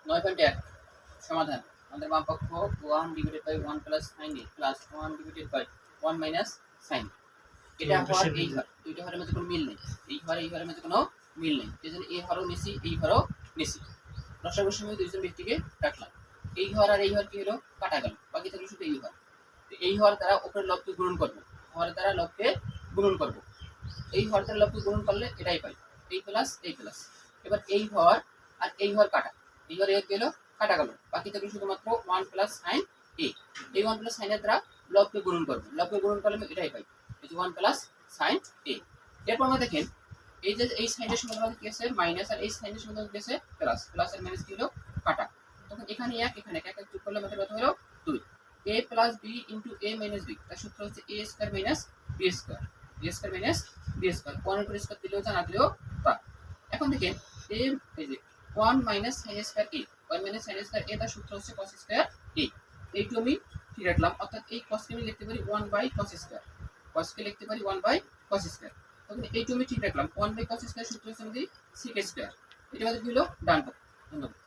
9.1 সমাধান। আমাদের বাম পক্ষ 1 divided by 1 plus sin a plus 1 divided by 1 minus sin। এটা হওয়ার এই ঘর, দুইটা ঘরের মধ্যে কোনো মিল নেই। এই ঘরের মধ্যে কোনো মিল নেই। এজন্য এই ঘরও নিছি, এই ঘরও নিছি। লসাগুর সময় দুইজন ব্যক্তিকে রাখলাম। এই ঘর আর এই ঘর কি হলো? কাটা গেল। বাকি থাকলো শুধু এই ঘর। তো এই ঘর দ্বারা উপরের লবকে গুণন করব। ঘর দ্বারা লবকে গুণন করব। এই ঘর দ্বারা লবকে গুণন করলে এটাই পাই, এই প্লাস এই প্লাস। এবার এই ঘর আর এই ঘর কাটা, এই ঘর গেল কাটা গেল। বাকি থাকলো শুধুমাত্র 1 প্লাস সাইন এ। এই 1 প্লাস সাইনের দ্বারা লবকে গুণন করব। লবকে গুণন করলে আমি এটাই পাই, এই যে 1 প্লাস সাইন এ। এরপর আমরা দেখেন এই যে এই সাইনের সমান আমাদের কি আছে মাইনাস, আর এই সাইনের সমান আমাদের কি আছে প্লাস। প্লাস আর মাইনাস কি হলো? কাটা। তখন এখানে 1 এখানে 1 যোগ করলে আমাদের কত হলো? 2। a plus b into a minus b, তার সূত্র হচ্ছে a square minus b square. a square minus b square. 1 এর উপর স্কয়ার দিলেও তা না দিলেও তা। এখন দেখেন a এই যে 1 minus sin square a, 1 minus sin square a, তার সূত্র হচ্ছে cos স্কয়ার a। এইটু আমি ঠিক রাখলাম, অর্থাৎ এই cos কে আমি লিখতে পারি 1 বাই cos স্কয়ার। cos কে লিখতে পারি 1 বাই cos স্কয়ার। তখন এইটু আমি ঠিক রাখলাম, 1 বাই cos স্কয়ার সূত্র হচ্ছে আমাদের sec স্কয়ার। এটা আমাদের কি হলো? ডান পক্ষ। ধন্যবাদ।